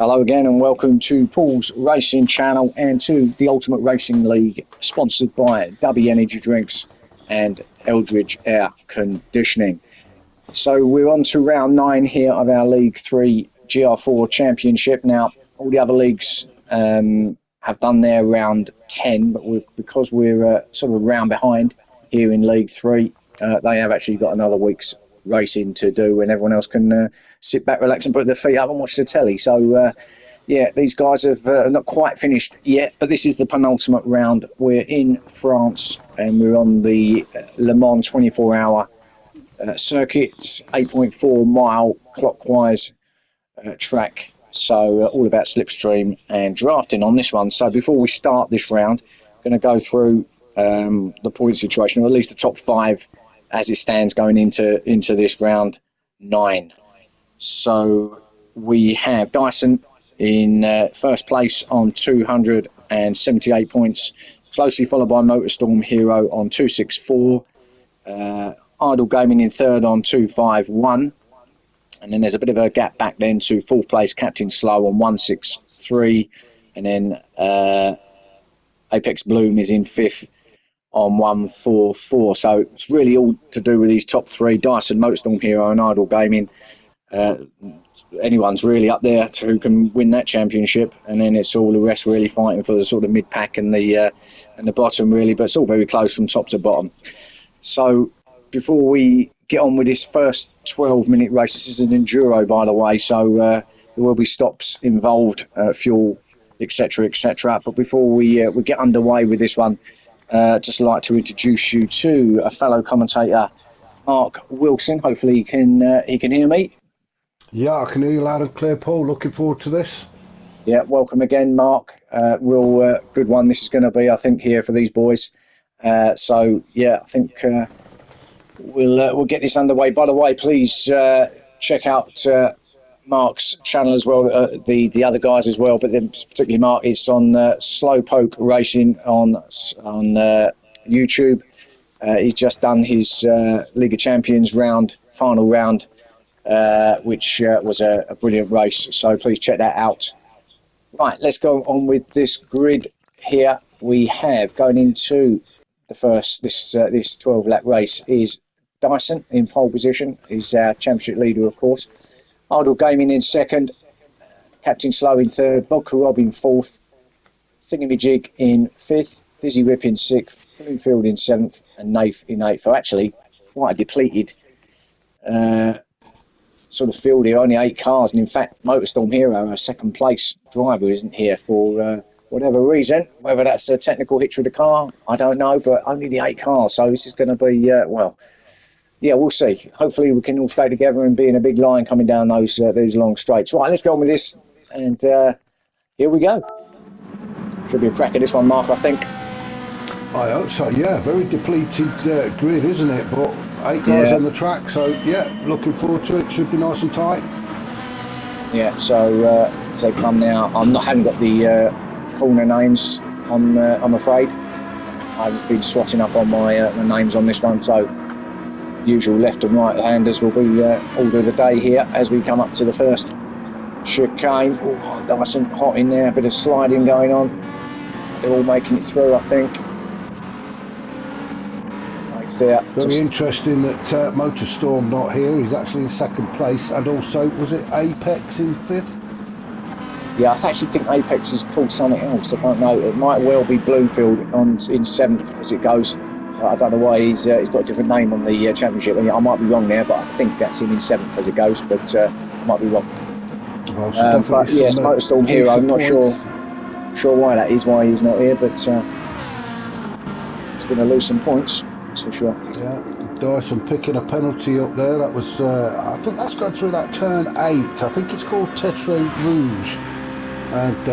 Hello again, and welcome to Paul's Racing Channel and to the Ultimate Racing League, sponsored by W Energy Drinks and Eldridge Air Conditioning. So we're on to round 9 here of our League 3 GR4 Championship. Now, all the other leagues have done their round 10, but because we're sort of a round behind here in League 3, they have actually got another week's racing to do when everyone else can sit back, relax and put their feet up and watch the telly. So yeah, these guys have not quite finished yet, but this is the penultimate round. We're in France and we're on the Le Mans 24-hour circuit, 8.4 mile clockwise track. So all about slipstream and drafting on this one. So before we start this round, I'm going to go through the point situation, or at least the top 5 as it stands going into this round 9. So we have Dyson in first place on 278 points, closely followed by Motorstorm Hero on 264, Idle Gaming in third on 251, and then there's a bit of a gap back then to fourth place Captain Slow on 163, and then Apex Bloom is in fifth on 144. So it's really all to do with these top 3: Dyson, Motorstorm Hero and Idle Gaming. Anyone's really up there who can win that championship, and then it's all the rest really fighting for the sort of mid pack and the bottom really, but it's all very close from top to bottom. So before we get on with this first 12-minute race, this is an enduro, by the way, so there will be stops involved, fuel, etc., etc. But before we get underway with this one, just like to introduce you to a fellow commentator, Mark Wilson. Hopefully he can hear me. Yeah, I can hear you loud and clear, Paul. Looking forward to this. Yeah, welcome again, Mark. Real good one this is going to be, I think, here for these boys. So yeah, I think we'll get this underway. By the way, please check out Mark's channel as well, the other guys as well, but then particularly Mark. It's on Slowpoke Racing on YouTube. He's just done his League of Champions final round, which was a brilliant race. So please check that out. Right, let's go on with this grid here. We have going into the first this 12-lap race is Dyson in pole position. He's our championship leader, of course. Idle Gaming in second, Captain Slow in third, Vodka Rob in fourth, Thingamajig in fifth, Dizzy Rip in sixth, Bloomfield in seventh, and Nath in eighth. So actually, quite a depleted sort of field here, only 8 cars. And in fact, Motorstorm Hero, our second place driver, isn't here for whatever reason. Whether that's a technical hitch with the car, I don't know, but only the 8 cars. So this is going to be, well, yeah, we'll see. Hopefully we can all stay together and be in a big line coming down those long straights. Right, let's go on with this. And here we go. Should be a cracker, this one, Mark, I think. I hope so, yeah. Very depleted grid, isn't it? But 8 guys on the track, so yeah, looking forward to it. Should be nice and tight. Yeah, so as they come now, haven't got the corner names on, I'm afraid. I've been swatting up on my names on this one, so usual left and right handers will be order of the day here as we come up to the first chicane. Oh, Dyson hot in there, a bit of sliding going on. They're all making it through, I think. There. Very interesting that Motorstorm not here. He's actually in second place, and also was it Apex in fifth? Yeah, I actually think Apex is called something else. I don't know. It might well be Bloomfield in seventh as it goes. I don't know why he's got a different name on the championship. I might be wrong there, but I think that's him in seventh as it goes. But I might be wrong. Well, but yes, Motorstorm Hero. I'm not sure why that is. Why he's not here, but he's going to lose some points. That's for sure. Yeah, Dyson picking a penalty up there. That was, I think that's going through that turn 8. I think it's called Tetre Rouge. And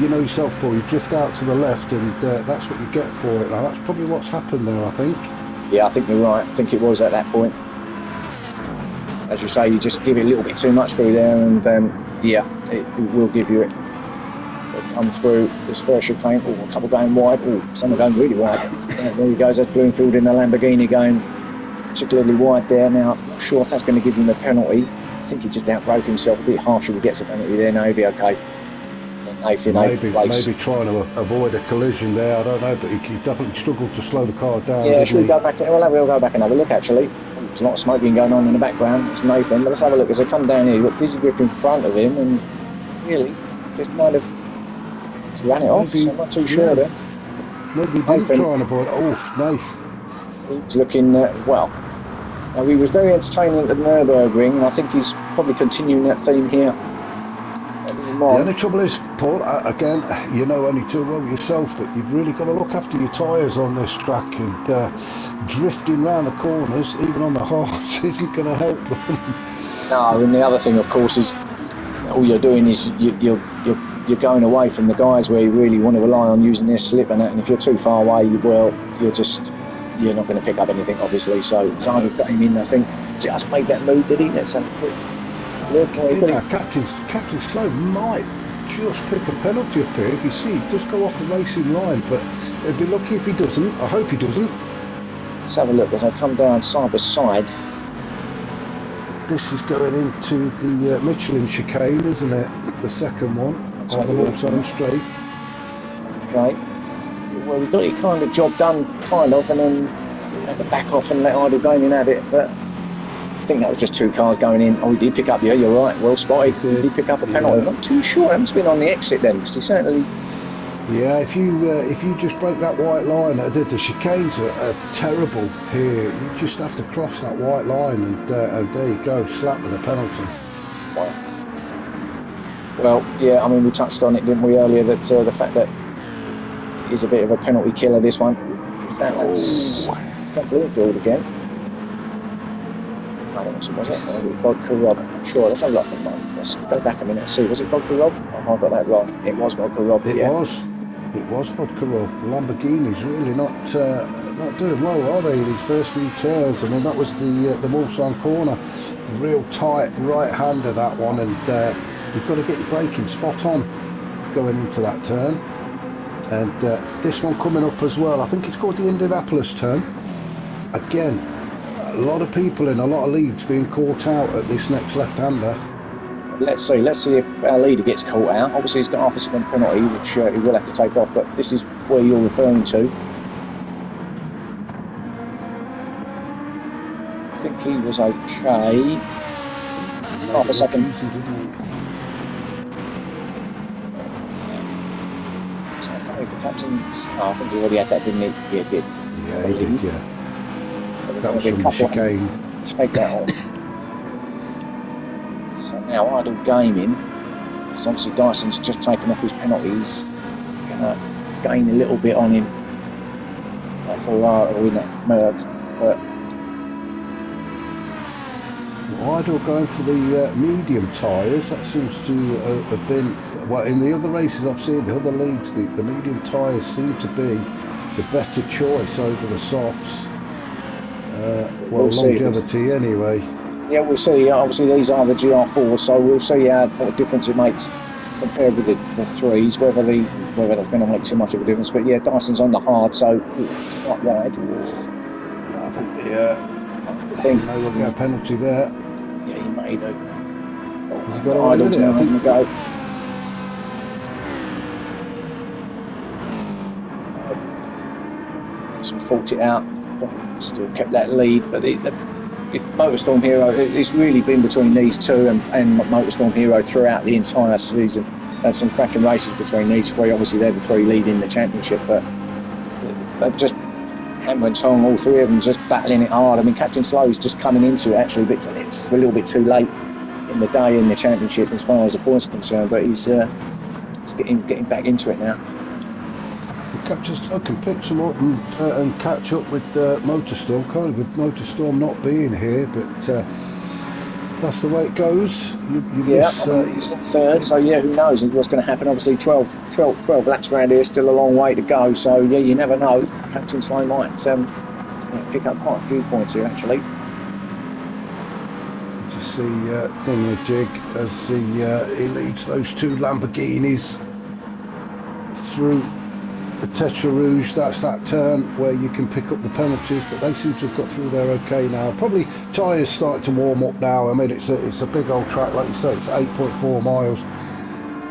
you know yourself, Paul, you drift out to the left, and that's what you get for it. Now, that's probably what's happened there, I think. Yeah, I think you're right. I think it was at that point. As you say, you just give it a little bit too much through there, and yeah, it will give you it. Come through this first chicane. Oh, a couple going wide. Oh, some are going really wide. There he goes. That's Bloomfield in the Lamborghini going particularly wide there. Now, I'm not sure if that's going to give him a penalty. I think he just outbroke himself a bit harsh if he gets a penalty there. No, he'll be okay. Nathan, eighth place. Maybe trying to avoid a collision there. I don't know, but he definitely struggled to slow the car down. Yeah, should we he? go back? We'll go back and have a look. Actually, there's a lot of smoking going on in the background. It's Nathan, but let's have a look as they come down here. You've got Dizzy Grip in front of him, and really just kind of just ran it off. So I'm not too sure there. Maybe he didn't try and avoid. Oh, nice. He's looking well. He was very entertaining at the Nürburgring, and I think he's probably continuing that theme here. The only trouble is, Paul, again, you know only too well yourself that you've really got to look after your tyres on this track, and drifting round the corners, even on the hards, isn't going to help them. No, and the other thing, of course, is all you're doing is you're going away from the guys where you really want to rely on using their slip and that, and if you're too far away, you're not going to pick up anything, obviously. So I've got him in. I think just made that move, did he? Let's have a quick look. Captain Slow might just pick a penalty up here. If you see, he does go off the racing line, but it'd be lucky if he doesn't. I hope he doesn't. Let's have a look as I come down side by side. This is going into the Michelin chicane, isn't it? The second one on the Walsall Straight. Okay. Well, we got it kind of job done, kind of, and then had to back off and let Idle Gaming have it. But I think that was just two cars going in. Oh, he did pick up. Yeah, you're right. Well spotted. He did pick up a penalty. Yeah. Not too sure. It must have been on the exit then, because he certainly. Yeah, if you just break that white line, the chicanes are terrible here. You just have to cross that white line, and there you go, slap with a penalty. Wow. Well, yeah, I mean, we touched on it, didn't we, earlier, that the fact that he's a bit of a penalty killer, this one. That's Bloomfield again. I don't know, was it Vodka Rob? I'm sure, let's have a look. Let's go back a minute and see. Was it Vodka Rob? Oh, I got that wrong. It was Vodka Rob. It was Vodka Rob. The Lamborghini's really not doing well, are they, these first few turns? I mean, that was the Mulsanne corner. Real tight right-hander, that one, and you've got to get your braking spot on going into that turn. And this one coming up as well, I think it's called the Indianapolis turn. Again, a lot of people in a lot of leads being caught out at this next left-hander. Let's see if our leader gets caught out. Obviously he's got half a second penalty, which he will have to take off, but this is where you're referring to. I think he was okay. Half a second. Easy, For captains, I think he already had that, didn't he? Yeah, he did. Yeah, he did, yeah. So that was from the chicane. Take that off. So now Idle Gaming, because obviously Dyson's just taken off his penalties, going to gain a little bit on him. Ferrari in that Merc, but Idle going for the medium tyres. That seems to have been, well, in the other races I've seen, the other leagues, the medium tyres seem to be the better choice over the softs. Well, longevity anyway. Yeah, we'll see. Obviously, these are the GR4s, so we'll see what difference it makes compared with the threes, whether that's going to make too much of a difference. But yeah, Dyson's on the hard, so it's quite wide. I think he may well get a penalty there. Yeah, he may do. Has he got away with it? I think. Go. Some fought it out, but still kept that lead. But if Motorstorm Hero, it's really been between these two and Motorstorm Hero throughout the entire season. There's some cracking races between these three. Obviously, they're the three leading the championship, but they've just hammer and tong, all three of them just battling it hard. I mean, Captain Slow's just coming into it actually, but it's a little bit too late in the day in the championship as far as the points are concerned. But he's getting back into it now. Captain Slow can pick some up and catch up with Motorstorm, kind of with Motorstorm not being here, but that's the way it goes. He's in third, so yeah, who knows what's going to happen. Obviously 12 laps around here, still a long way to go, so yeah, you never know. Captain Slow might pick up quite a few points here actually. Just see Thingamajig as he leads those two Lamborghinis through the Tetra Rouge, that's that turn where you can pick up the penalties, but they seem to have got through there okay now. Probably tyres starting to warm up now. I mean, it's a big old track, like you say, it's 8.4 miles.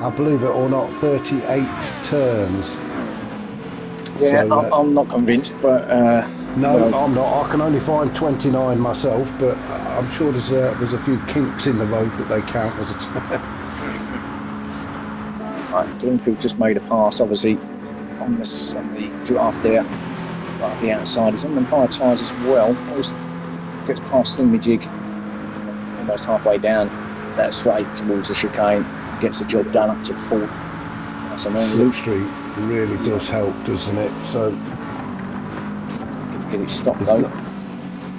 I believe it or not, 38 turns. Yeah, So, I'm not convinced, but no, well, I'm not. I can only find 29 myself, but I'm sure there's a few kinks in the road that they count as a turn. right, Bloomfield just made a pass, obviously on the draft there, right at the outside. He's on the high tyres as well. Always gets past Thingamajig, almost halfway down that straight towards the chicane. Gets the job done up to fourth. That's a long loop. Slipstream really does help, doesn't it? So Get it stopped there's though.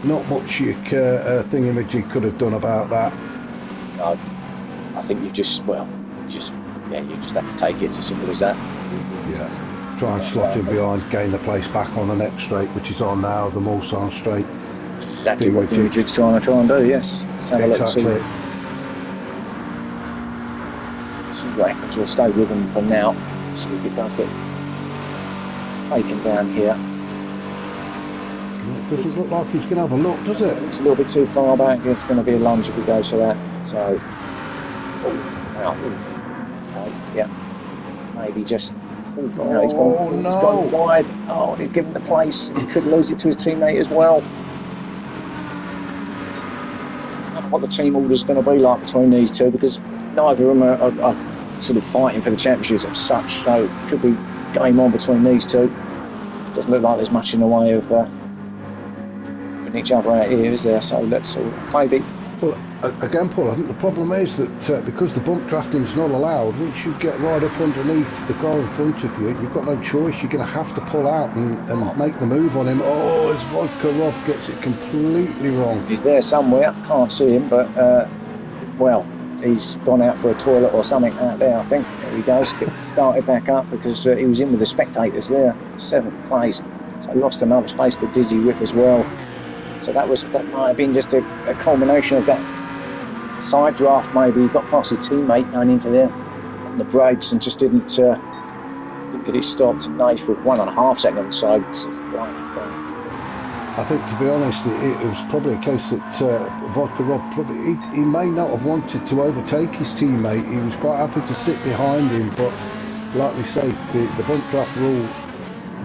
not much you Thingamajig could have done about that. No, I think you just have to take it. It's as simple as that. Yeah. Try and slot in behind, gain the place back on the next straight, which is on now, the Mulsanne straight. Exactly what Thingamajig's trying to do. Yes. Let's have a look. Exactly. See what happens. We'll stay with him for now. See if it does get taken down here. It doesn't look like he's going to have a look, does it? It's a little bit too far back. It's going to be a lunge if he goes for that. So, okay, yeah, maybe just. He's gone wide. Oh, he's given the place. He could lose it to his teammate as well. I don't know what the team order's going to be like between these two, because neither of them are sort of fighting for the championships as such. So it could be game on between these two. It doesn't look like there's much in the way of putting each other out here, is there? So let's maybe. Well, again, Paul, I think the problem is that because the bump drafting's not allowed, once you get right up underneath the car in front of you, you've got no choice. You're going to have to pull out and make the move on him. Oh, it's Vodka Rob gets it completely wrong. He's there somewhere. Can't see him, but well, he's gone out for a toilet or something out there, I think. There he goes. Gets started back up because he was in with the spectators there. 7th place. So lost another space to Dizzy Whip as well. So that might have been just a culmination of that side draft. Maybe he got past his teammate going into there on the brakes and just didn't get it stopped. Nice for 1.5 seconds. So I think, to be honest, it was probably a case that Vodka Rob he may not have wanted to overtake his teammate. He was quite happy to sit behind him, but like we say, the bump draft rule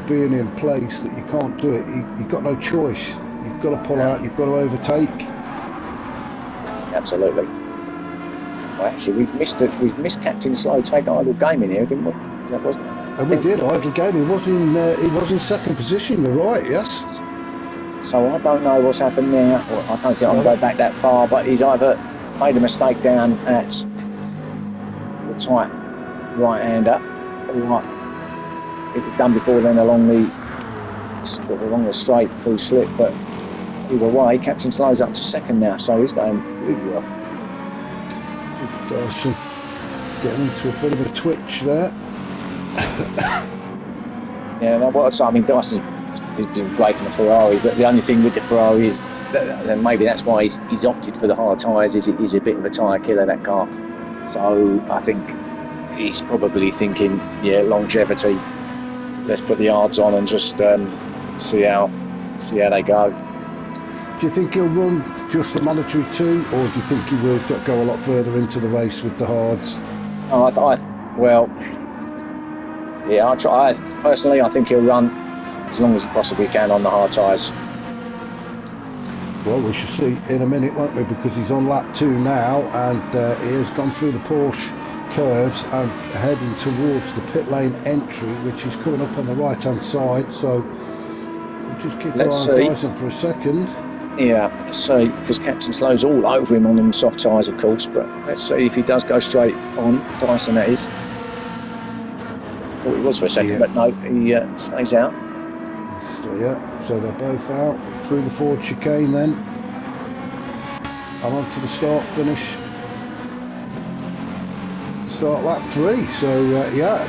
being in place that you can't do it, you've got no choice. You've got to pull out, you've got to overtake. Absolutely. Well, actually, we've missed Captain Slow take idle game in here, didn't we? That wasn't. And we did idle game. He was in second position. You're right. Yes. So I don't know what's happened there. Well, I don't think I can go back that far, but he's either made a mistake down at the tight right-hander, or it was done before then along the straight through slip. But either way, Captain Slow's up to second now, so he's going really well. Dyson getting into a bit of a twitch there. Yeah, Dyson. He's been great in the Ferrari, but the only thing with the Ferrari is that maybe that's why he's opted for the hard tyres. He's a bit of a tyre killer, that car. So I think he's probably thinking, longevity. Let's put the odds on and just see how they go. Do you think he'll run just the mandatory 2, or do you think he will go a lot further into the race with the hards? I personally, I think he'll run as long as he possibly can on the hard tyres. Well, we shall see in a minute, won't we? Because he's on lap 2 now, and he has gone through the Porsche curves and heading towards the pit lane entry, which is coming up on the right-hand side. So we'll just keep our eye on Dyson for a second. Yeah, let's see, because Captain Slow's all over him on them soft tyres, of course. But let's see if he does go straight on. Dyson, that is. I thought he was for a second, but no, he stays out. So they're both out through the Ford chicane then. I'm on to the start finish. To start lap 3. So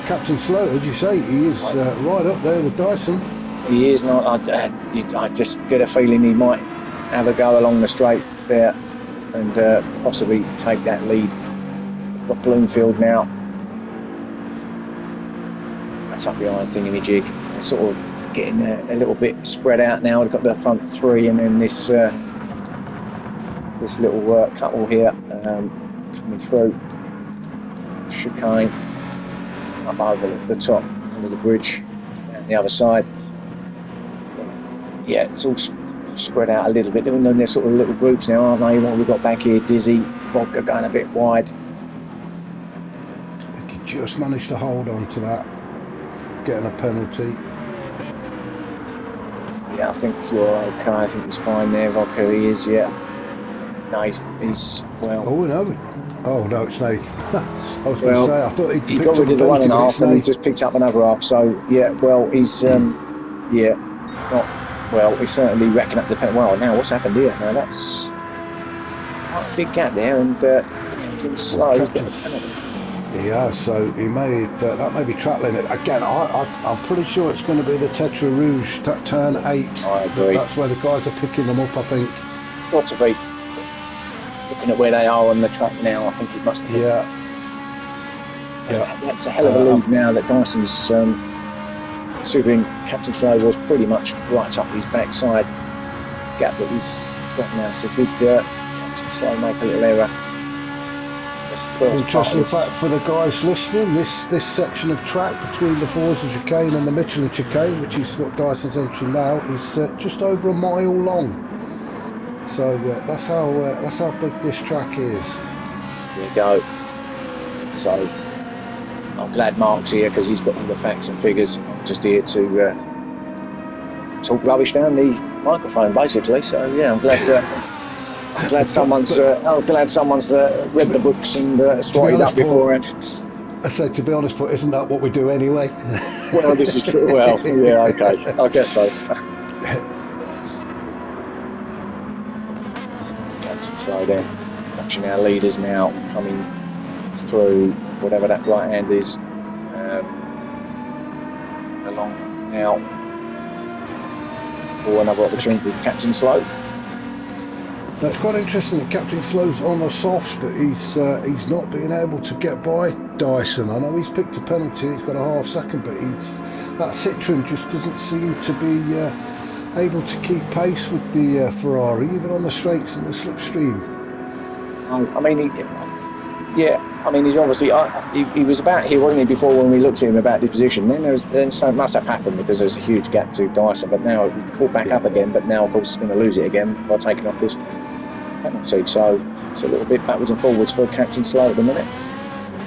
Captain Slow, as you say, he is right up there with Dyson. He is not. I just get a feeling he might have a go along the straight there and possibly take that lead. We've got Bloomfield now. right up behind Thingamajig. They're sort of getting a little bit spread out now. They've got their front three, and then this little couple here coming through. Chicane up over the top under the bridge, down the other side. Yeah, it's all spread out a little bit. They're sort of little groups now, aren't they? What we've got back here, Dizzy, Vodka going a bit wide. I think he just managed to hold on to that, getting a penalty. Yeah, I think you're okay. I think he's fine there. Vodka, he is, yeah. No, he's well. Oh, no. Oh, no, it's Nath. I was going to say, I thought he got rid of the 1.5 and he's just picked up another half. So, yeah, well, he's, he's certainly racking up the penalty. Well, now what's happened here? Now that's quite a big gap there, and Captain Slow's got a penalty. Yeah, so he that may be track limit. Again, I'm pretty sure it's going to be the Tetra Rouge, turn 8. I agree. That's where the guys are picking them up, I think. It's got to be. Looking at where they are on the track now, I think it must have been. Yeah. That's a hell of a lead now that Dyson's, considering Captain Slow was pretty much right up his backside gap that he's got now. So did Captain Slow make a little error? Interesting fact for the guys listening, this section of track between the Forza chicane and the Michelin chicane, which is what Dyson's entering now, is just over a mile long. So that's how big this track is. There you go. So I'm glad Mark's here because he's got all the facts and figures. I'm just here to talk rubbish down the microphone, basically. So yeah, I'm glad someone's read the books and swatted up beforehand. I said, to be honest, but isn't that what we do anyway? Well, this is true. Well, yeah, okay, I guess so. Captain Slow there, watching our leaders now coming through whatever that right hand is, along now for another opportunity with Captain Slow. That's quite interesting that Captain Slow's on the softs, but he's not being able to get by Dyson. I know he's picked a penalty, he's got a half second, but that Citroen just doesn't seem to be able to keep pace with the Ferrari, even on the straights and the slipstream. He's obviously he was about here, wasn't he, before when we looked at him about the position. Then something must have happened because there's a huge gap to Dyson. But now he caught back up again. But now, of course, he's going to lose it again by taking off this penalty. So it's a little bit backwards and forwards for Captain Slow at the minute.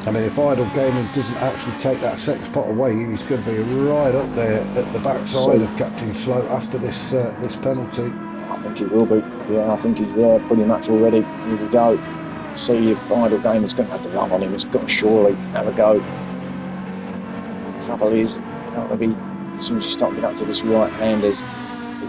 I mean, if Idle Gaming doesn't actually take that second spot away, he's going to be right up there at the backside of Captain Slow after this penalty. I think he will be. Yeah, I think he's there pretty much already. Here we go. See if Idle Gaming's going to have to run on him. It's got to surely have a go. The trouble is, as soon as you start getting up to this right-handers,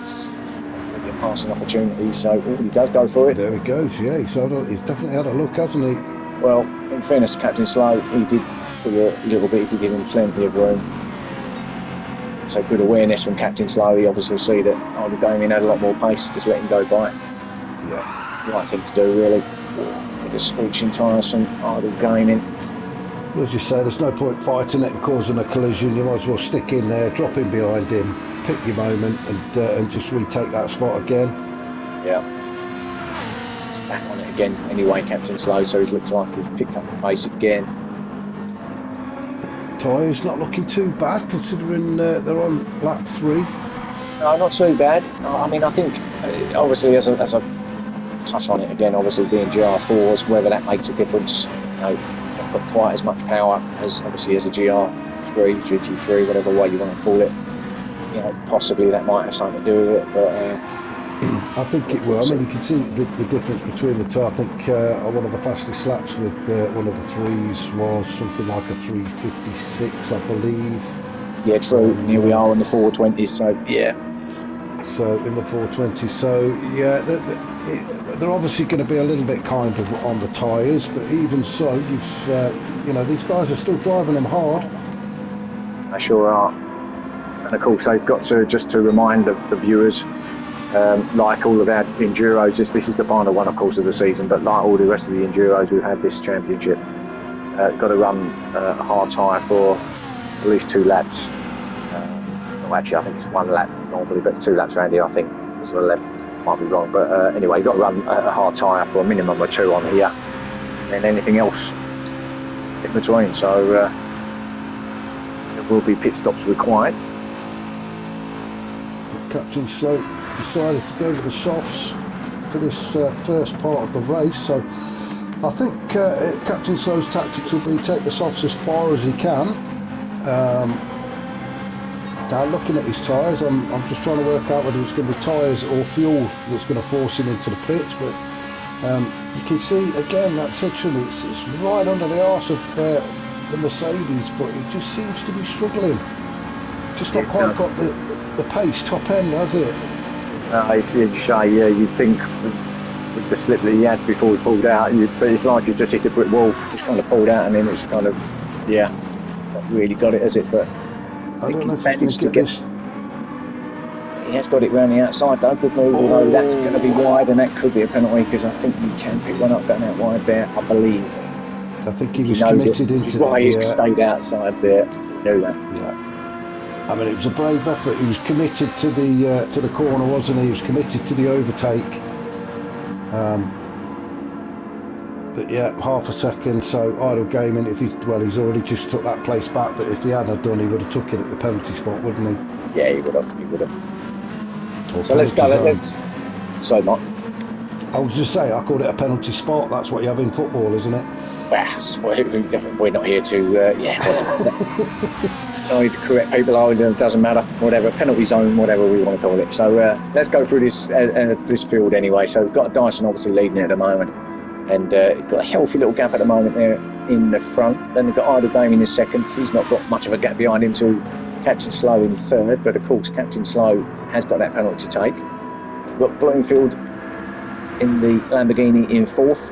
it's going to be a passing opportunity. So he does go for it. There he goes. Yeah, he's definitely had a look, hasn't he? Well, in fairness to Captain Slow, he did for a little bit. He did give him plenty of room. So good awareness from Captain Slow. He obviously see that Idle Gaming had a lot more pace. Just let him go by. Yeah. Right thing to do, really. The screeching tyres from Idle Gaming. Well, as you say, there's no point fighting it and causing a collision. You might as well stick in there, drop in behind him, pick your moment, and just retake that spot again. Yeah. He's back on it again anyway, Captain Slow, so it looks like he's picked up the pace again. Tyres not looking too bad considering they're on lap 3. No, not too bad. I mean, I think, obviously, as a touch on it again, obviously being GR4s, whether that makes a difference, not got quite as much power as obviously as a GR3, GT3, whatever way you want to call it. Possibly that might have something to do with it, but I think it will. I mean, you can see the difference between the two. I think one of the fastest laps with one of the 3s was something like a 3:56, I believe. Yeah, true. And here we are on the 420s, so yeah. So in the 420, so yeah, they're obviously going to be a little bit kind of on the tyres, but even so, these guys are still driving them hard. They sure are. And of course, they've got to just to remind the viewers, like all of our enduros, this is the final one, of course, of the season. But like all the rest of the enduros who've had this championship, got to run a hard tyre for at least 2 laps. Well, actually, I think it's 1 lap normally, but 2 laps around here, I think, was the length. Might be wrong, but anyway, you've got to run a hard tyre for a minimum of 2 on here, and anything else in between. So there will be pit stops required. Captain Slow decided to go with the softs for this first part of the race, so I think Captain Slow's tactics will be take the softs as far as he can. Now looking at his tyres, I'm just trying to work out whether it's going to be tyres or fuel that's going to force him into the pits, but you can see again that section, it's right under the arse of the Mercedes, but it just seems to be struggling. Just not quite got the pace top end, has it? As you say, yeah, you'd think with the slip that he had before he pulled out, but it's like he's just hit a brick wall. He's kind of pulled out and then it's kind of, not really got it, has it? But I don't know if he's going to get this. He has got it round the outside though, good move, although that's going to be wide and that could be a penalty because I think you can pick one up going out wide there, I believe. I think he was committed into which is why he stayed outside there. He knew that. Yeah. I mean, it was a brave effort. He was committed to the corner, wasn't he? He was committed to the overtake. But yeah, half a second. So idle gaming. He's already just took that place back. But if he hadn't done, he would have took it at the penalty spot, wouldn't he? Yeah, he would have. So let's go. Sorry, Mark. I was just saying, I called it a penalty spot. That's what you have in football, isn't it? Well, we're not here to. Not to correct people. It doesn't matter. Whatever, penalty zone, whatever we want to call it. So let's go through this field anyway. So we've got Dyson obviously leading it at the moment, and got a healthy little gap at the moment there in the front. Then we've got Idle Gaming in second. He's not got much of a gap behind him to Captain Slow in third, but of course Captain Slow has got that penalty to take. We've got Bloomfield in the Lamborghini in fourth.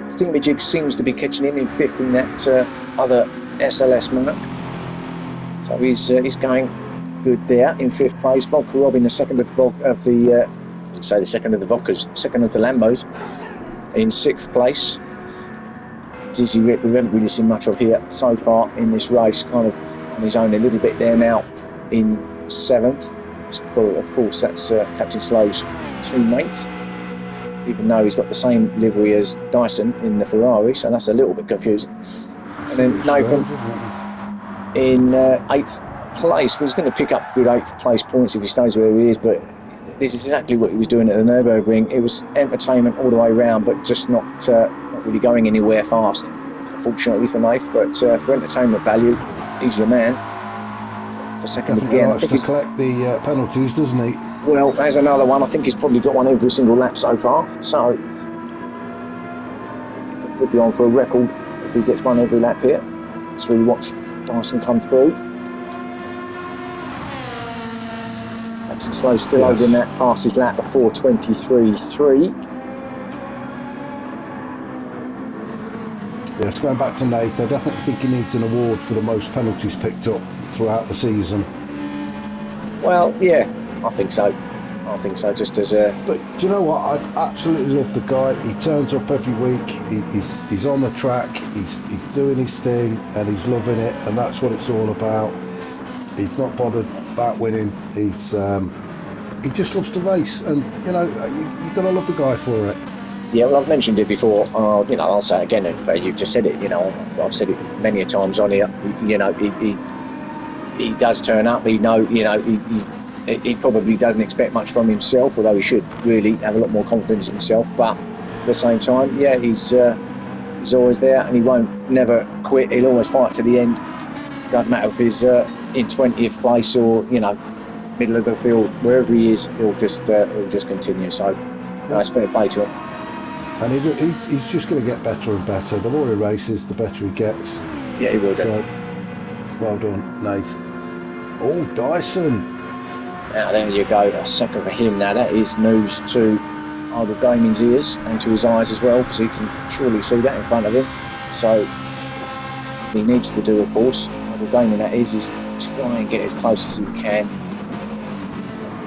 Thingamajig seems to be catching him in fifth in that other SLS mark. So he's going good there in fifth place. Vodka Rob in the second of the second of the Lambos in sixth place. Dizzy Rip, we haven't really seen much of here so far in this race, kind of on his own a little bit there now in seventh. Of course, that's Captain Slow's teammate, even though he's got the same livery as Dyson in the Ferrari, so that's a little bit confusing. And then Nathan in eighth place. He's going to pick up good eighth place points if he stays where he is, but this is exactly what he was doing at the Nürburgring. It was entertainment all the way around, but just not really going anywhere fast, unfortunately for Nath. But for entertainment value, he's your man. For second again, I think he's collect the penalties, doesn't he? Well, there's another one. I think he's probably got one every single lap so far. So he could be on for a record if he gets one every lap here. Let's really watch Dyson come through. Captain Slow still over in that fastest lap of 4:23.3. Yeah, it's going back to Nath. I definitely think he needs an award for the most penalties picked up throughout the season. Well, yeah, I think so. Just as a. But do you know what? I absolutely love the guy. He turns up every week. He's on the track. He's doing his thing, and he's loving it. And that's what it's all about. He's not bothered about winning. He just loves to race, and you've got to love the guy for it. Yeah, well, I've mentioned it before. I'll say it again. You've just said it. I've said it many a times on here. He does turn up. He probably doesn't expect much from himself, although he should really have a lot more confidence in himself. But at the same time, yeah, he's always there, and he won't never quit. He'll always fight to the end. Doesn't matter if he's in 20th place or middle of the field, wherever he is, he'll just continue. So nice, fair play to him. And he's just going to get better and better. The more he races, the better he gets. Yeah, he will do. So, well done, Nath. Oh, Dyson. Now there you go, a second for him. Now that is news to Idle Gaming's ears and to his eyes as well, because he can surely see that in front of him. So he needs to do, of course, Idle Gaming that is try and get as close as he can.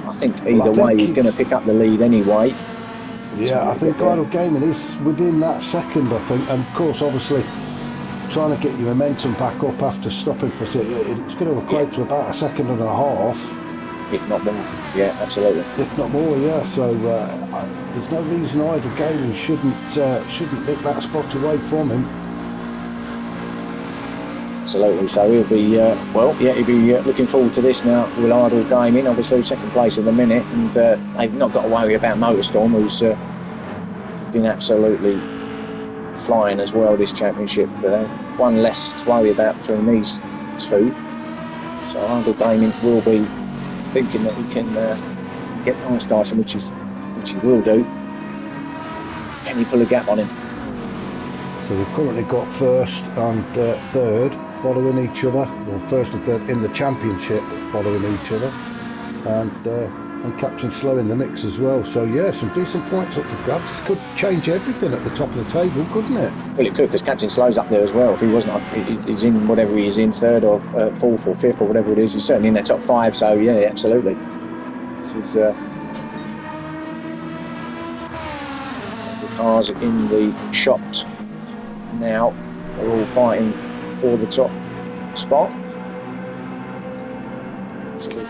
I think either way he's going to pick up the lead anyway. Yeah, I think Idle Gaming is within that second, I think. And of course, obviously, trying to get your momentum back up after stopping for it's going to equate to about a second and a half, if not more. Yeah, absolutely. if not more. Yeah. So there's no reason either Gaming shouldn't nick that spot away from him. Absolutely. So he'll be he'll be looking forward to this now. Will Idle Gaming, obviously second place at the minute, and they've not got to worry about Motorstorm, who's been absolutely flying as well this championship. One less to worry about between these two. So Idle Gaming will be thinking that he can get past Dyson, which he will do. Can he pull a gap on him? So we've currently got first and third following each other, or first and third in the championship following each other, and Captain Slow in the mix as well. So yeah, some decent points up for grabs. This could change everything at the top of the table, couldn't it? Well, it could, because Captain Slow's up there as well. If he wasn't, he's in whatever he's in, third or fourth or fifth or whatever it is. He's certainly in their top five. So yeah, absolutely. This is the cars in the shot now. They're all fighting for the top spot.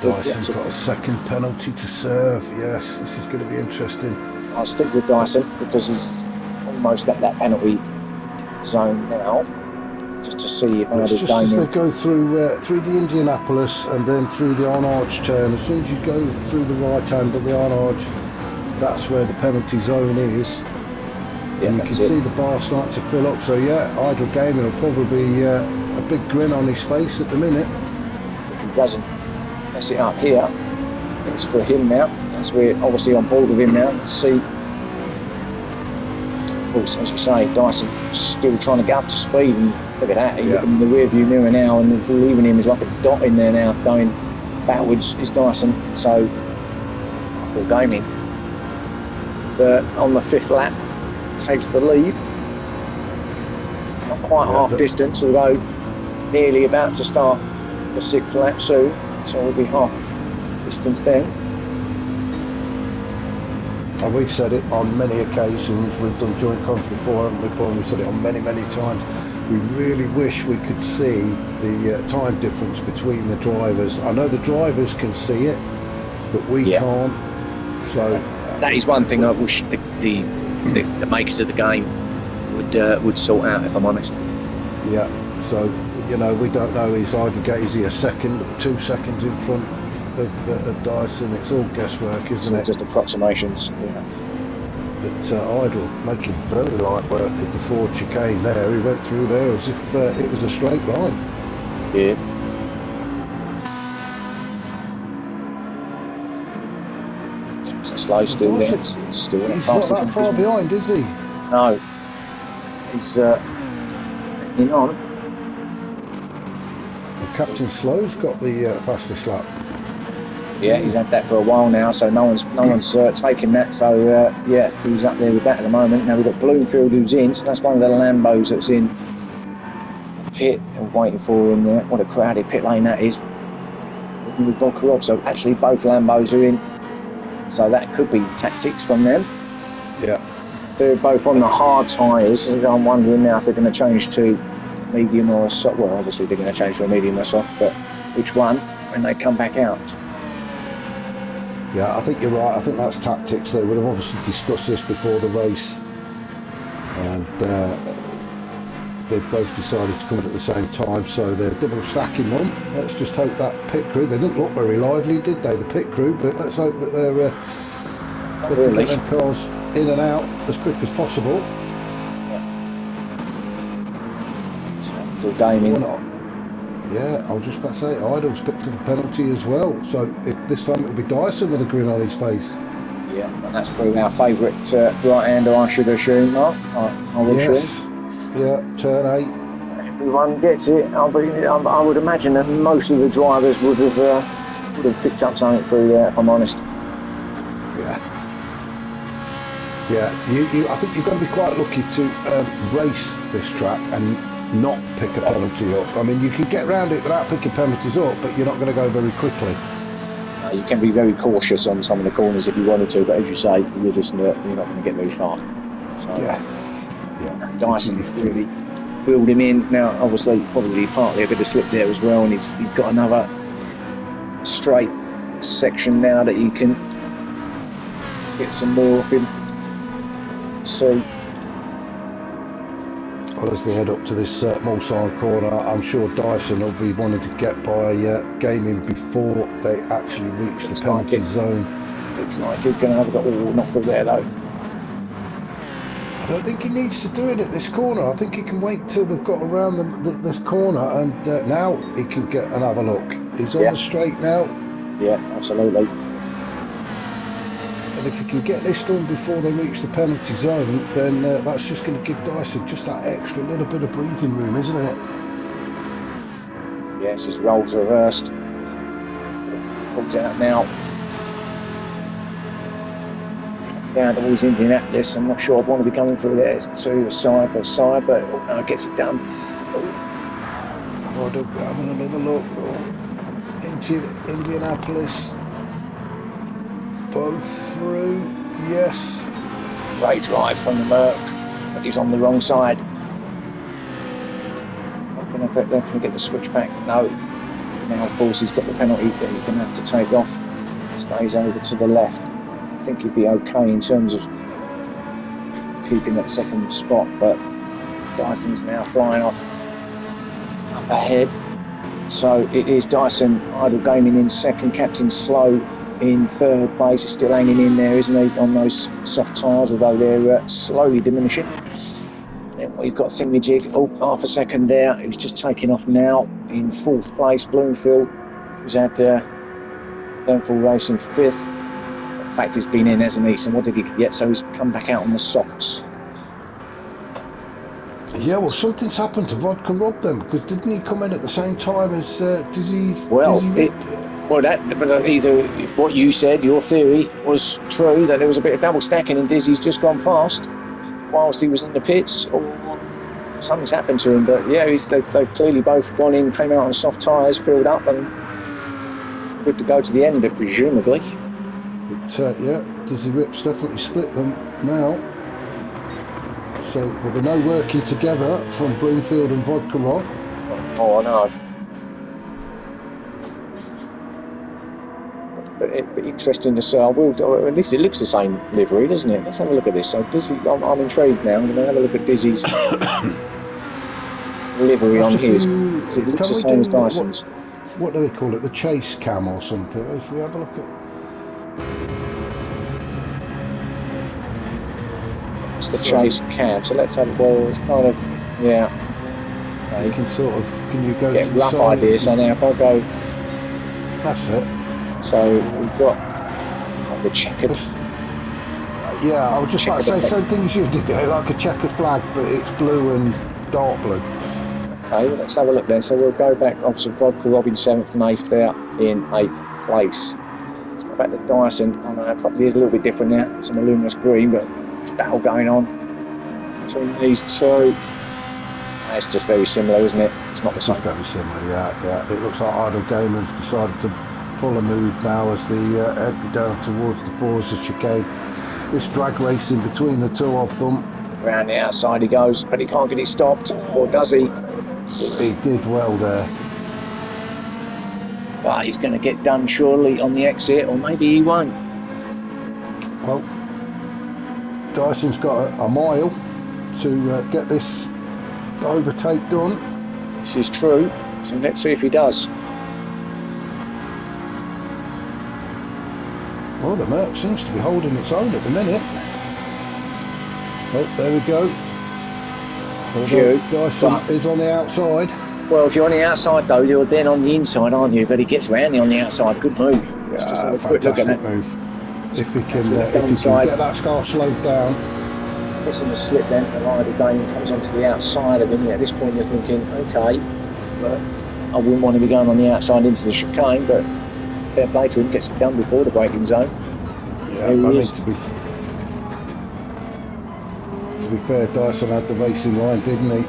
Dyson's got a second penalty to serve. Yes, this is going to be interesting. I'll stick with Dyson because he's almost at that penalty zone now, just to see if It's just as they go through the Indianapolis and then through the Arnage turn. As soon as you go through the right hand of the Arnage, that's where the penalty zone is. Yeah, and you can see the bar starting to fill up. So yeah, Idle Gaming will probably be a big grin on his face at the minute. If he doesn't mess it up here, it's for him now. As we're obviously on board with him now. Let's see. Of course, as you say, Dyson still trying to get up to speed, and look at that. He's looking in the rear view mirror now, and leaving him is like a dot in there now, going backwards is Dyson. So Idle Gaming on the fifth lap takes the lead. Not quite half distance, although nearly about to start the sixth lap soon, so we'll be half distance then. And we've said it on many occasions. We've done joint comms before, haven't we, Paul? We've said it on many times. We really wish we could see the time difference between the drivers. I know the drivers can see it, but we can't. So that is one thing I wish the makers of the game would sort out, if I'm honest. Yeah, so we don't know, is he a second, 2 seconds in front of Dyson? It's all guesswork, isn't it? Just approximations. Yeah. But Idle making very light work of the Ford chicane there. He went through there as if it was a straight line. Yeah. Slow still there. He's not that far behind, is he? No. He's hanging on. And Captain Slow's got the fastest lap. Yeah, he's had that for a while now, so no one's taken that. So he's up there with that at the moment. Now we've got Bloomfield who's in, so that's one of the Lambos that's in the pit and waiting for him there. What a crowded pit lane that is. With Volkerov, so actually both Lambos are in. So that could be tactics from them. Yeah. They're both on the hard tyres. I'm wondering now if they're going to change to medium or soft. Well, obviously they're going to change to a medium or soft, but which one when they come back out? Yeah, I think you're right. I think that's tactics. They would have obviously discussed this before the race, and they've both decided to come in at the same time, so they're double stacking them. Let's just hope that pit crew, they didn't look very lively, did they, the pit crew, but let's hope that they're to get them cars in and out as quick as possible. Good gaming. Yeah, I was just about to say, Idle's picked up a penalty as well, so this time it'll be Dyson with a grin on his face. Yeah, and that's through our favourite right-hander, I should assume, Mark. I would assume. Yeah, turn 8. Everyone gets it. I would imagine that most of the drivers would have picked up something through there, if I'm honest. Yeah. I think you've got to be quite lucky to race this track and not pick a penalty up. I mean, you can get around it without picking penalties up, but you're not going to go very quickly. You can be very cautious on some of the corners if you wanted to, but as you say, you're not going to get very far. So, Yeah. Dyson's really wheeled him in. Now, obviously, probably partly a bit of slip there as well, and he's got another straight section now that you can get some more of him. So, well, as they head up to this Mulsanne corner, I'm sure Dyson will be wanting to get by Gaming before they actually reach the penalty zone. Looks like he's going to have got not through there though. I don't think he needs to do it at this corner. I think he can wait till they've got around this corner, and now he can get another look. He's on the straight now. Yeah, absolutely. And if he can get this done before they reach the penalty zone, then that's just going to give Dyson just that extra little bit of breathing room, isn't it? Yes, his roll's reversed. Comes out now. Down towards Indianapolis. I'm not sure I'd want to be coming through there. It's two side by side, but no, gets it done. Having another look into Indianapolis. Both through, yes. Great drive from the Merc, but he's on the wrong side. They're going to get the switch back. No. Now, of course, he's got the penalty that he's going to have to take off. Stays over to the left. I think he'd be okay in terms of keeping that second spot, but Dyson's now flying off up ahead. So it is Dyson Idle Gaming in second, Captain Slow in third place. Is still hanging in there, isn't he, on those soft tyres, although they're slowly diminishing. Then we've got Thingamajig, half a second there, who's just taking off now in fourth place. Bloomfield, who's had Glenful Racing fifth. In fact, he's been in, hasn't he? So what did he get? So he's come back out on the softs. Yeah, well, something's happened to Vodka Rob then, because didn't he come in at the same time as Dizzy? Well, but either what you said, your theory, was true, that there was a bit of double stacking and Dizzy's just gone past whilst he was in the pits, or something's happened to him. But yeah, they've clearly both gone in, came out on soft tyres, filled up, and good to go to the end, presumably. But yeah, Dizzy Rip's definitely split them now. So there'll be no working together from Bloomfield and Vodka Rob. Oh, I know. But interesting to see. At least it looks the same livery, doesn't it? Let's have a look at this. So Dizzy, I'm intrigued now. I'm going to have a look at Dizzy's livery on his. It looks the same as Dyson's. What do they call it? The chase cam or something? If we have a look at. It's the chase cam. So let's have a well. It's kind of yeah. Okay. You can sort of. Can you go? Get to rough idea. So now if I go. That's it. So we've got the checkered. Yeah, I was just about to say same thing as you did there, like a checkered flag, but it's blue and dark blue. Okay, well, let's have a look then. So we'll go back, obviously, Vodka Robin 7th and 8th there in 8th place. Let's go back to Dyson. I know it probably is a little bit different now. Some luminous green, but there's battle going on between these two. It's just very similar, isn't it? It's not the same. It's very similar, yeah. It looks like Idle Gaming's decided to pull a move now as they head down towards the Forza chicane. This drag racing between the two of them. Around the outside he goes, but he can't get it stopped, or does he? He did well there. But he's going to get done surely on the exit, or maybe he won't. Well, Dyson's got a mile to get this overtake done. This is true, so let's see if he does. Well, the Merc seems to be holding its own at the minute. Oh, there we go. Dyson is on the outside. Well, if you're on the outside though, you're then on the inside, aren't you? But he gets round on the outside. Good move. Let's just have a quick look at it. Move. If he can get that car slowed down. Missing the slip then, the rider game comes onto the outside of him. Yeah, at this point you're thinking, okay, but I wouldn't want to be going on the outside into the chicane, but fair play to him, gets it done before the braking zone. Yeah, I mean, to be fair, Dyson had the racing line, didn't he?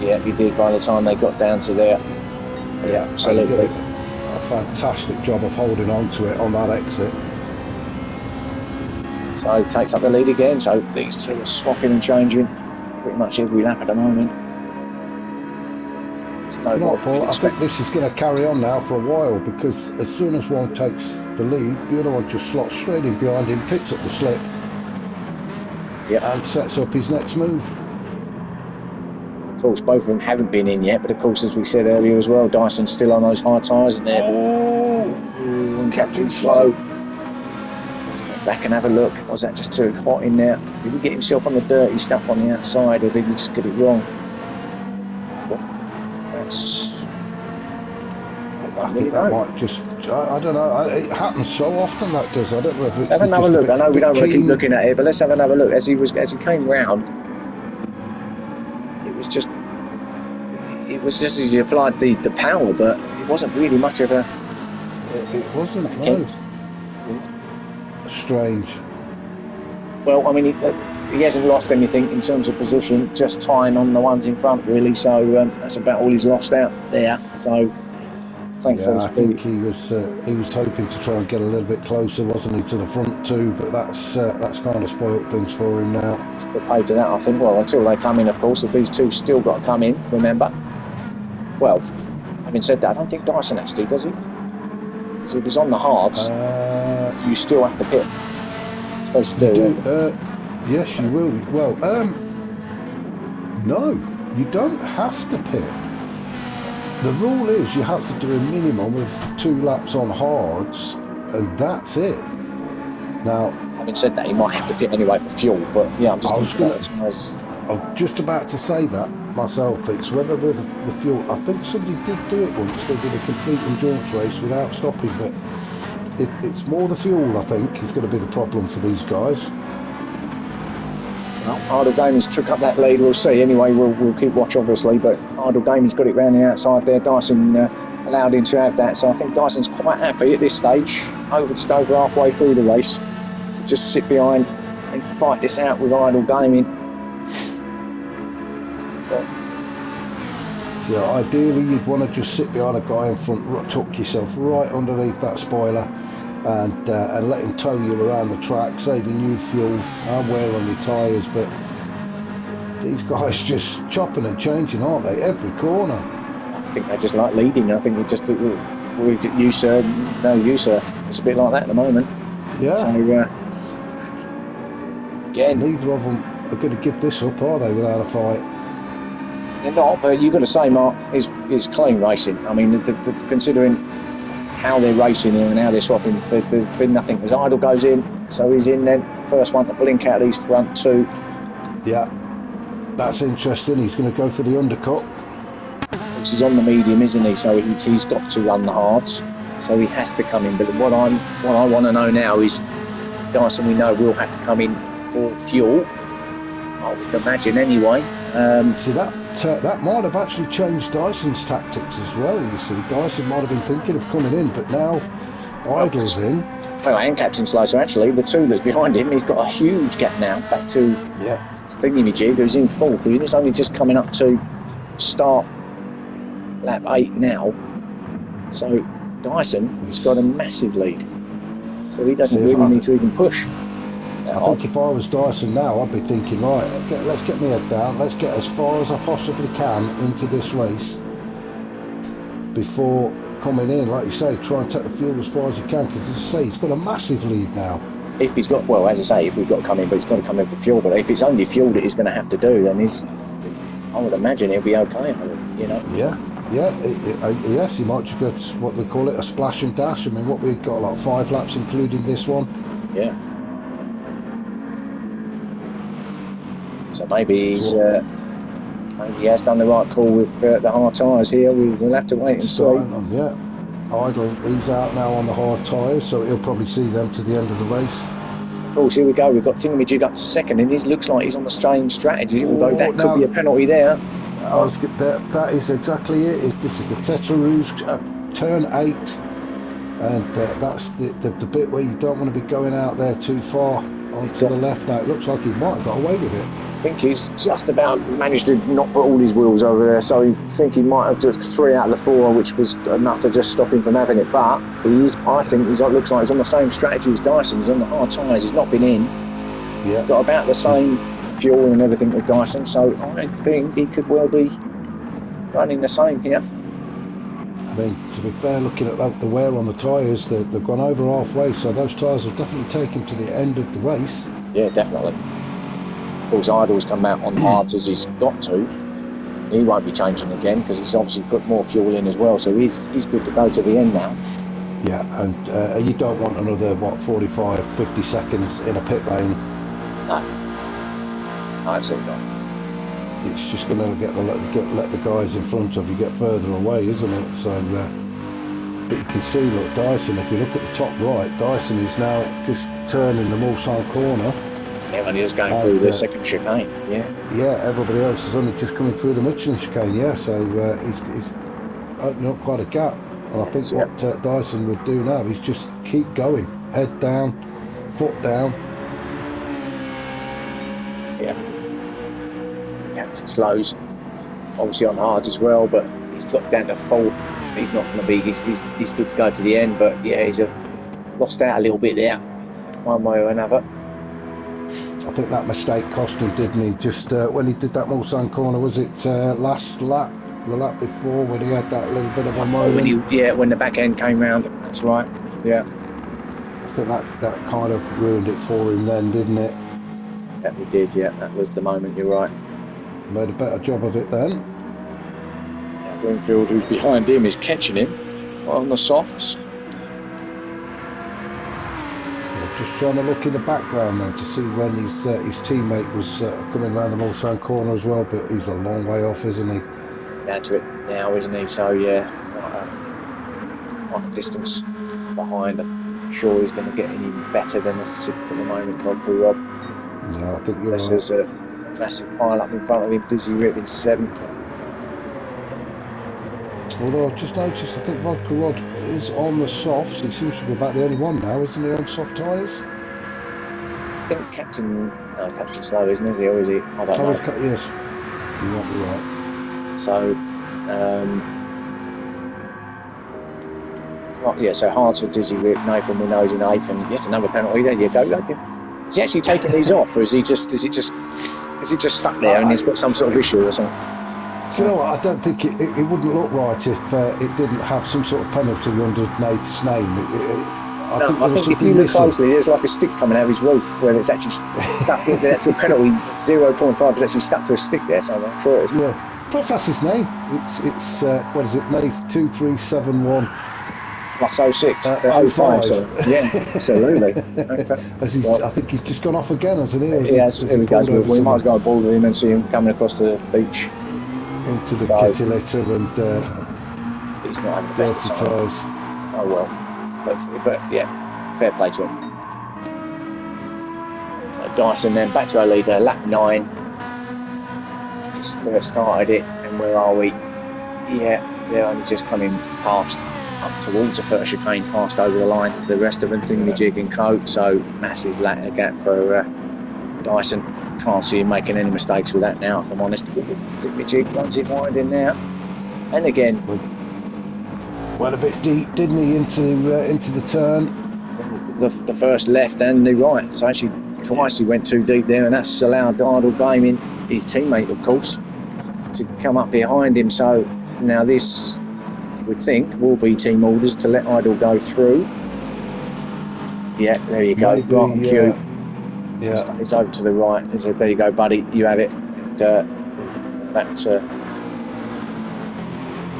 Yeah, he did by the time they got down to there. Yeah, absolutely. He did a fantastic job of holding on to it on that exit. So he takes up the lead again, so these two are swapping and changing pretty much every lap at the moment. It's no You know more what, Paul? than I think expect. this is going to carry on now for a while, because as soon as one takes the lead, the other one just slots straight in behind him, picks up the slip, Yep. and sets up his next move. Of course, both of them haven't been in yet, but of course, as we said earlier as well, Dyson's still on those high tyres, and they're and Captain Slow. Let's go back and have a look. Was that just too hot in there? Did he get himself on the dirty stuff on the outside, or did he just get it wrong? Well, that's... I think that might just, I don't know, it happens so often, that does. I don't know if Let's it's have another just look. I know we bit don't want to keep keen. looking at it, but let's have another look. As he came round, it was just as he applied the power, but it wasn't really much of a... It wasn't, no. Strange. Well, I mean, he hasn't lost anything in terms of position, just tying on the ones in front, really. So that's about all he's lost out there. So thankfully, Yeah, I think he was hoping to try and get a little bit closer, wasn't he, to the front two? But that's kind of spoilt things for him now. It's put pay to that, I think. Well, until they come in, of course. If these two still got to come in, remember. Well, having said that, I don't think Dyson actually does he. Because if he's on the hards, you still have to pit. You're supposed to do. Yes, you will. Well, no, you don't have to pit. The rule is you have to do a minimum of 2 laps on hards, and that's it. Now, having said that, he might have to pit anyway for fuel, but yeah, I'm just I'm just about to say that myself. It's whether the fuel. I think somebody did do it once. They did a complete endurance race without stopping, but it's more the fuel, I think, is going to be the problem for these guys. Well, Idle Gaming's took up that lead. We'll see. Anyway, we'll keep watch, obviously, but Idle Gaming's got it round the outside there. Dyson allowed him to have that, so I think Dyson's quite happy at this stage, just over halfway through the race, to just sit behind and fight this out with Idle Gaming. But yeah, ideally you'd want to just sit behind a guy in front, tuck yourself right underneath that spoiler, and let him tow you around the track, saving you fuel and wear on your tyres. But these guys just chopping and changing, aren't they, every corner? I think they just like leading. I think it just you sir, no you sir. It's a bit like that at the moment. Yeah. So again, neither of them are going to give this up, are they, without a fight? They're not, but you've got to say, Mark, is clean racing. I mean, considering how they're racing here and how they're swapping, there's been nothing. As Idle goes in, so he's in then. First one to blink out these front two. Yeah, that's interesting. He's going to go for the undercut. He's on the medium, isn't he? So he's got to run the hards. So he has to come in. But what I want to know now is, Dyson, we know, will have to come in for fuel. I would imagine anyway. See, that might have actually changed Dyson's tactics as well. You see, Dyson might have been thinking of coming in, but now Idle's in. Well, and Captain Slow, so actually the two that's behind him, he's got a huge gap now back to Thingamajig, who's in fourth. He's only just coming up to start lap 8 now. So Dyson has got a massive lead. So he doesn't really need to even push. I think if I was Dyson now, I'd be thinking, right, let's get my head down, let's get as far as I possibly can into this race before coming in. Like you say, try and take the fuel as far as you can, because as I say, he's got a massive lead now. If he's got, well, as I say, if we've got to come in, but he's got to come in for fuel. But if it's only fuel that he's going to have to do, then I would imagine he'll be okay, you know. Yes, he might just go to what they call it, a splash and dash. I mean, what we've got, like 5 laps including this one. Yeah. So maybe he has done the right call with the hard tyres here. We'll have to wait and see. Idle, he's out now on the hard tyres, so he'll probably see them to the end of the race. Of course, here we go. We've got Thingamajig up to second, and it looks like he's on the same strategy, although that could be a penalty there. That is exactly it. This is the Tetra Rouge, turn 8, and that's the bit where you don't want to be going out there too far onto the left. Now it looks like he might have got away with it. I think he's just about managed to not put all his wheels over there, so I think he might have just 3 out of the 4, which was enough to just stop him from having it. But I think he looks like he's on the same strategy as Dyson. He's on the hard tyres. He's not been in. Yeah. He's got about the same fuel and everything as Dyson, so I think he could well be running the same here. I mean, to be fair, looking at the wear on the tyres, they've gone over halfway, so those tyres will definitely take him to the end of the race. Yeah, definitely. Of course, Idle's come out on hards as he's got to. He won't be changing again because he's obviously put more fuel in as well, so he's good to go to the end now. Yeah, and you don't want another, 45, 50 seconds in a pit lane. No, absolutely not. It's just going to let the guys in front of you get further away, isn't it? So, but you can see, look, Dyson, if you look at the top right, Dyson is now just turning the Mulsanne corner. Yeah, when he was going through the second chicane, yeah. Yeah, everybody else is only just coming through the Michelin chicane, yeah, so he's opening up quite a gap. And I think what Dyson would do now is just keep going, head down, foot down. Yeah. Captain slows, obviously on hards as well, but he's dropped down to fourth. He's not going to be. He's good to go to the end, but yeah, he's lost out a little bit there, one way or another. I think that mistake cost him, didn't he? Just when he did that Mulsanne corner, was it last lap, the lap before, when he had that little bit of a moment? When the back end came round, that's right. Yeah. I think that kind of ruined it for him then, didn't it? Yeah, we did. Yeah, that was the moment. You're right. Made a better job of it then. Bloomfield, who's behind him, is catching him on the softs. Just trying to look in the background now to see when his teammate was coming around the Mulsanne corner as well, but he's a long way off, isn't he? Down to it now, isn't he? So yeah, quite a distance behind. I'm sure he's going to get any better than a sixth at the moment, Vodka Rob. Yeah, I think you're right. There's a massive pile up in front of him. Dizzy Rip in seventh. Although I've just noticed, I think Vodka Rod is on the softs. He seems to be about the only one now, isn't he, on soft tyres? I think Captain Slow, isn't he? Or is he? I don't know. Yes, you might be right. So, so hard for Dizzy Rip, Nathan Munoz in eighth, and yet another penalty. There you go. Is he actually taking these off, or is he just stuck there and he's got some sort of issue or something? Do you know what? I don't think it wouldn't look right if it didn't have some sort of penalty under Nate's name. I think if you look closely, there's like a stick coming out of his roof where it's actually stuck. The actual penalty 0.5 is actually stuck to a stick there, so I'm sure it is. Yeah, perhaps that's his name. It's what is it? Nate 2371. Plus 06, 05. So yeah, absolutely. Okay. I think he's just gone off again, hasn't he? Yeah, here we go. We might as well go ball with him and see him coming across the beach. Into the kitty litter and he's not having the best of times. Oh well, but yeah, fair play to him. So Dyson then back to our leader, lap 9. Just started it, and where are we? Yeah, they're only just coming past up towards the first chicane, passed over the line. The rest of them thingy-jig and coat, so massive ladder gap for Dyson. Can't see him making any mistakes with that now, if I'm honest. Thingy-jig runs it wide in there, and again went a bit deep, didn't he, into the turn? The first left and the right. So actually twice he went too deep there, and that's allowed Idle Gaming, his teammate of course, to come up behind him. So now this, you would think, will be team orders to let Idle go through. Yeah, there you go. Right on cue. Yeah. It's over to the right. So there you go, buddy. You have it. And that's.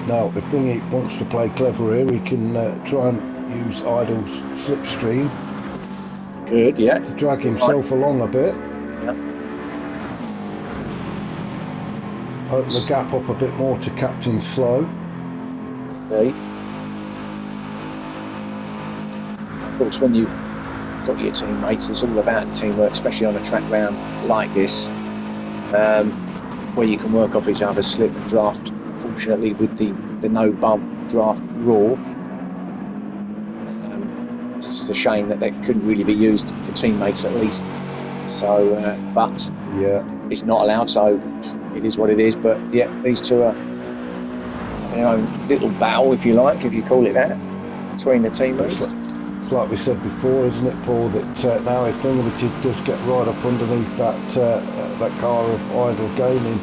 Now, if Thingy wants to play clever here, he can try and use Idle's slipstream. Good, yeah. To drag himself along a bit. Yeah. Open the gap up a bit more to Captain Slow. Indeed. Of course, when you've got your teammates, it's all about teamwork, especially on a track round like this, where you can work off each other's slip and draft. Unfortunately, with the no bump draft rule, it's just a shame that couldn't really be used for teammates at least. So, but yeah, it's not allowed, so it is what it is. But yeah, these two are their own little battle, if you like, if you call it that, between the teammates. It's like we said before, isn't it, Paul, that now if Thingamajig does get right up underneath that car of Idle Gaming,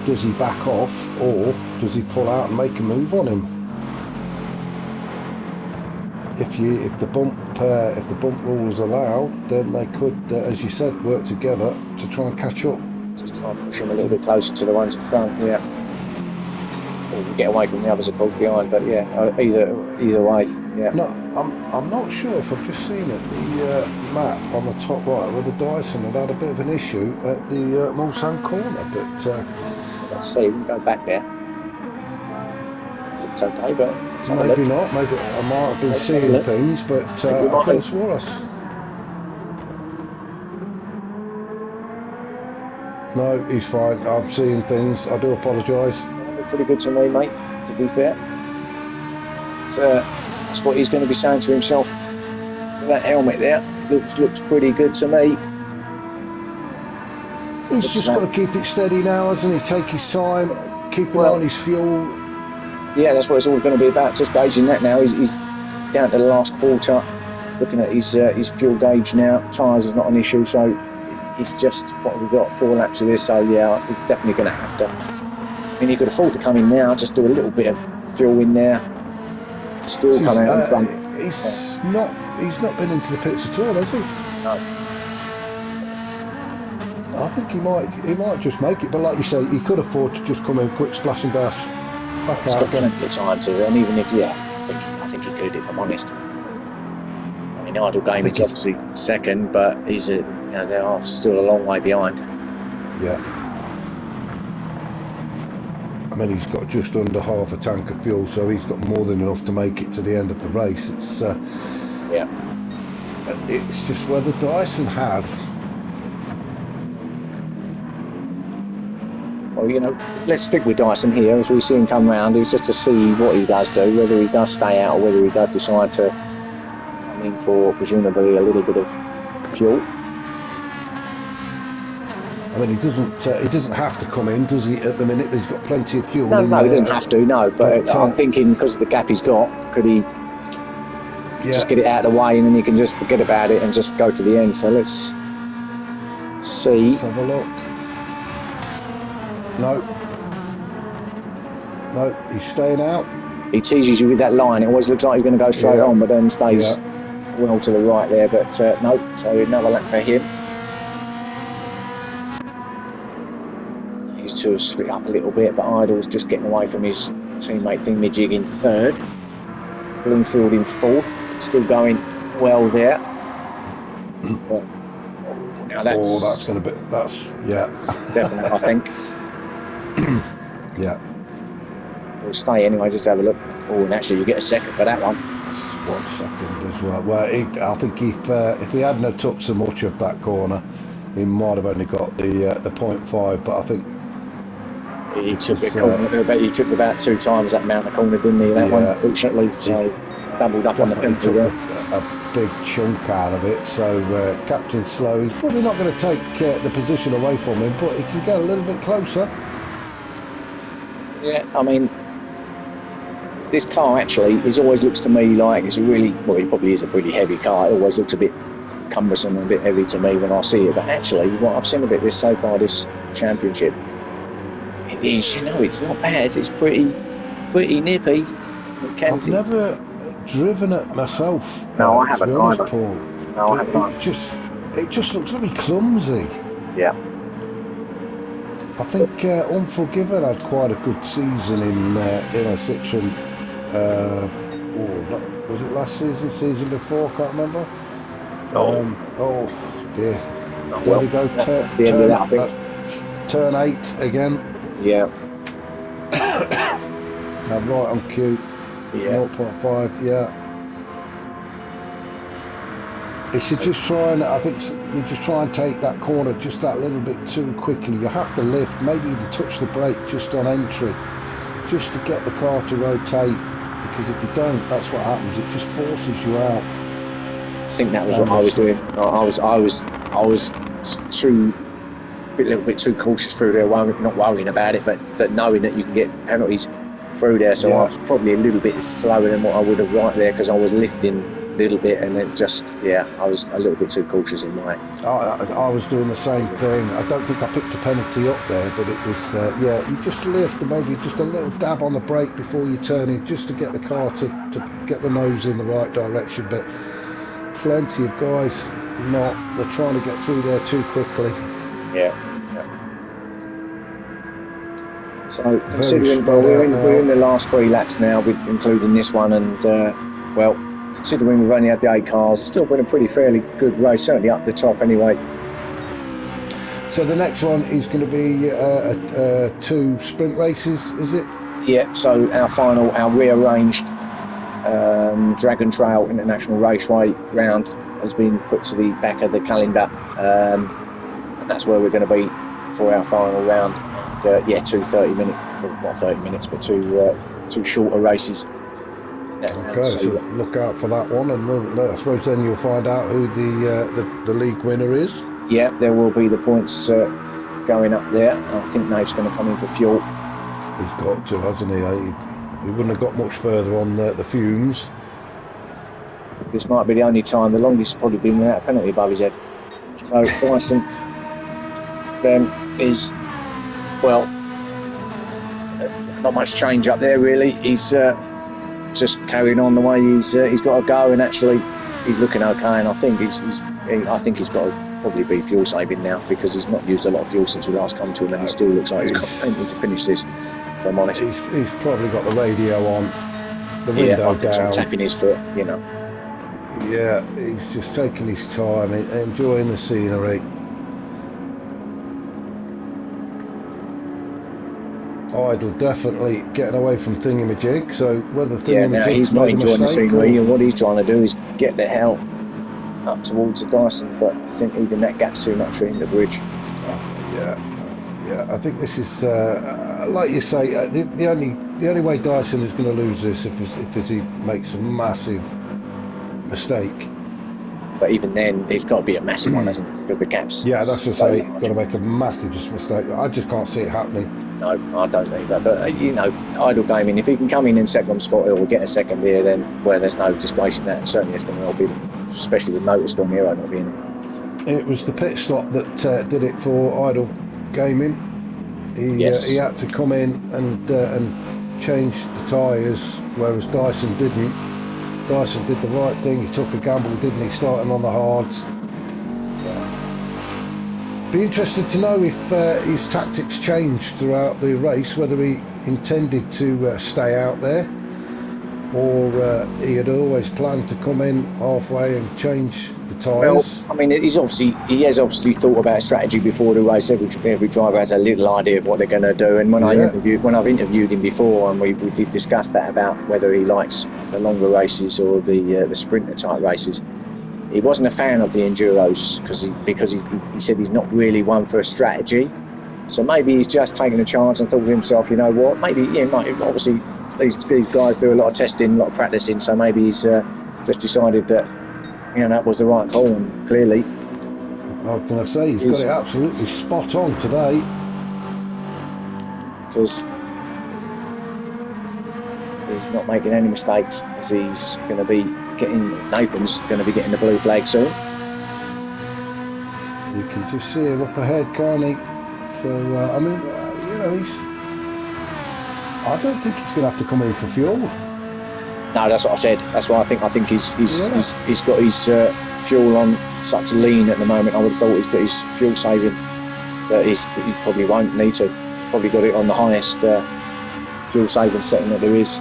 does he back off or does he pull out and make a move on him? If the bump rules allow, then they could, as you said, work together to try and catch up. Just try and push him a little bit closer to the ones in front. Yeah. Or get away from the others, of course, behind. But yeah, either way. Yeah. No, I'm not sure if I've just seen it. The map on the top right, where the Dyson had a bit of an issue at the Mulsanne corner, but Let's see. We can go back there. It's okay, but let's have a maybe look. not. Maybe I might have been Let's have a seeing look. things, but I Maybe could might have swore us. No, he's fine. I'm seeing things. I do apologise. Looked pretty good to me, mate. To be fair, that's what he's going to be saying to himself. That helmet there looks pretty good to me. He's just got to keep it steady now, hasn't he? Take his time, keep an eye on his fuel. Yeah, that's what it's all going to be about. Just gauging that now. He's down to the last quarter. Looking at his fuel gauge now. Tyres is not an issue, so it's just what we've got 4 laps of this. So yeah, he's definitely going to have to. I mean, he could afford to come in now, just do a little bit of fuel in there, still come out in front. He's not been into the pits at all, has he? No. I think he might just make it, but like you say, he could afford to just come in quick, splash and dash, back He's out got again. plenty of time to, and even if I think he could, if I'm honest. I mean, Idle Game is obviously second, but they are still a long way behind. Yeah. I mean, he's got just under half a tank of fuel, so he's got more than enough to make it to the end of the race. It's just whether Dyson has. Well, let's stick with Dyson here as we see him come round. It's just to see what he does do, whether he does stay out or whether he does decide to come in for presumably a little bit of fuel. I mean, he doesn't have to come in, does he? At the minute, he's got plenty of fuel. No, he doesn't have to. No, but I'm thinking because of the gap he's got, could he just get it out of the way and then he can just forget about it and just go to the end? So let's see. Let's have a look. No, he's staying out. He teases you with that line. It always looks like he's going to go straight on, but then stays well to the right there. But no, so another lap for him. These two have split up a little bit, but Idle's just getting away from his teammate Thingamajig in third. Bloomfield in fourth, still going well there. But, that's going to be that's definite, I think. Yeah. We'll stay anyway, just to have a look. Oh, and actually you get a second for that one. 1 second as well. Well, I think if he hadn't have took so much of that corner, he might have only got the 0.5. But I think he took the corner. He took about 2 times that amount of corner, didn't he? That one, fortunately. So doubled up on the penalty there. A big chunk out of it. So Captain Slow, he's probably not going to take the position away from him, but he can get a little bit closer. Yeah, I mean, this car actually always looks to me like it's it probably is a pretty heavy car. It always looks a bit cumbersome and a bit heavy to me when I see it. But actually, what I've seen a bit this so far, this championship, it is, it's not bad. It's pretty nippy. I've never driven it myself. No, I haven't either. Paul. No, I haven't. It just looks really clumsy. Yeah. I think Unforgiven had quite a good season in a Citroen. Was it last season before? I can't remember. Oh dear. There we go. That's the end of that, I think. Turn 8 again. Yeah. Now right on cue. Yeah. 0.5. Yeah. If you just try and, I think you just try and take that corner just that little bit too quickly. You have to lift, maybe even touch the brake just on entry, just to get the car to rotate. Because if you don't, that's what happens. It just forces you out. I think that was what I was doing. I was a little bit too cautious through there, not worrying about it, but knowing that you can get penalties through there. So I was probably a little bit slower than what I would have right there because I was lifting little bit, and it just, yeah, I was a little bit too cautious in my. I was doing the same thing. I don't think I picked a penalty up there, but it was, yeah, you just lift and maybe just a little dab on the brake before you turn in, just to get the car to get the nose in the right direction. But plenty of guys not, they're trying to get through there too quickly. Yeah. So Very considering, well, spread out we're in now. the last 3 laps now, with including this one, and well, considering we've only had the 8 cars, it's still been a pretty fairly good race, certainly up the top anyway. So the next one is going to be 2 sprint races, is it? Yeah. So our rearranged Dragon Trail International Raceway round has been put to the back of the calendar, and that's where we're going to be for our final round. And, yeah, 2 30-minute, well, not 30 minutes, but 2 shorter races. Okay, so look out for that one, and I suppose then you'll find out who the league winner is. Yeah, there will be the points going up there. I think Nave's going to come in for fuel. He's got to, hasn't he? He wouldn't have got much further on the fumes. This might be the only time, the longest probably been without a penalty above his head. So Dyson then is, well, not much change up there really. He's just carrying on the way he's got to go, and actually he's looking okay. And I think he's got to probably be fuel saving now, because he's not used a lot of fuel since we last come to him, and he still looks like he's got plenty to finish this. If I'm honest, he's probably got the radio on, the window I think down. so, tapping his foot, you know. Yeah, he's just taking his time, enjoying the scenery. Idle definitely getting away from Thingamajig, so whether Now he's not enjoying the scenery, and what he's trying to do is get the hell up towards the Dyson, but I think even that gap's too much for him to bridge. Yeah, I think this is like you say, the only way Dyson is going to lose this if he makes a massive mistake. But even then, it's got to be a massive one, hasn't it? Because the gap's that's what I say. Got to make a massive mistake. I just can't see it happening. No, I don't either. But you know, idle gaming. If he can come in second spot or get a second here, then where there's no disgracing that, and certainly it's going to help him, especially with Motorstorm Hero not being in. It was the pit stop that did it for Idle Gaming. He had to come in and change the tyres, whereas Dyson didn't. Dyson did the right thing. He took a gamble, didn't he, starting on the hards. Be interested to know if his tactics changed throughout the race, whether he intended to stay out there, or he had always planned to come in halfway and change the tyres. Well, I mean, he has obviously thought about strategy before the race. Every driver has a little idea of what they're going to do. And when I've interviewed him before, and we did discuss that about whether he likes the longer races or the sprinter type races. He wasn't a fan of the enduros because he said he's not really one for a strategy. So maybe he's just taken a chance and thought to himself, you know what? Maybe obviously these guys do a lot of testing, a lot of practicing. So maybe he's just decided that that was the right call. And clearly, how can I say, he's got it absolutely spot on today. Because he's not making any mistakes, as he's going to be Nathan's going to be getting the blue flag soon. You can just see him up ahead, can't he? So I mean, I don't think he's going to have to come in for fuel. No, that's what I said. That's why I think he's got his fuel on such lean at the moment. I would have thought he's got his fuel saving, but he probably won't need to. He's probably got it on the highest fuel saving setting that there is.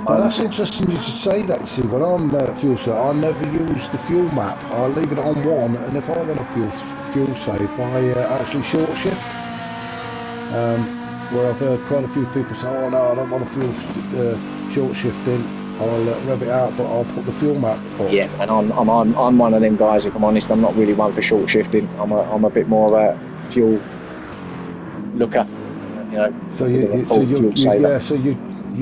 Well, that's interesting you should say that. See, when I'm fuel save, I never use the fuel map. I leave it on 1, and if I want a fuel save, I actually short shift. Where I've heard quite a few people say, "Oh no, I don't want a fuel short shift in. I'll rev it out, but I'll put the fuel map up." Yeah, and I'm one of them guys. If I'm honest, I'm not really one for short shifting. I'm a bit more of a fuel looker. So you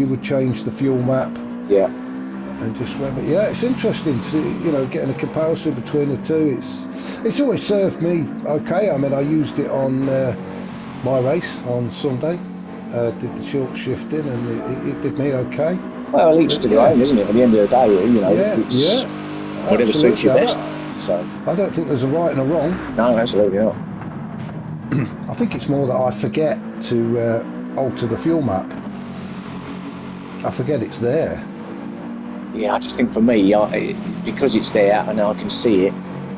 would change the fuel map. Yeah. And just rev it. Yeah, it's interesting to getting a comparison between the two. It's always served me okay. I mean, I used it on my race on Sunday. Did the short shifting, and it did me okay. Well, each But to their yeah, own, isn't it? At the end of the day, you know, yeah, it's yeah, whatever suits you absolutely. best. So, I don't think there's a right and a wrong. no, absolutely not. I think it's more that I forget to alter the fuel map. I forget it's there. Yeah, I just think for me, because it's there and I can see it,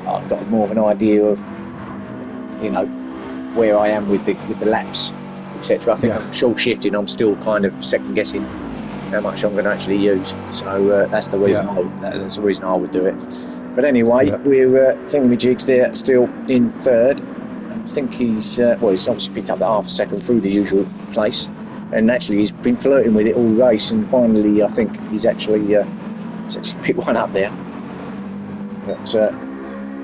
I've got more of an idea of, you know, where I am with the laps, etc. I think Yeah, I'm short shifting. I'm still kind of second guessing how much I'm going to actually use. So that's the reason yeah, that's the reason I would do it. But anyway, yeah. we're Thingamajig's there still in third. And I think he's obviously picked up the half a second through the usual place, and actually he's been flirting with it all race. And finally, I think he's actually picked one up there. But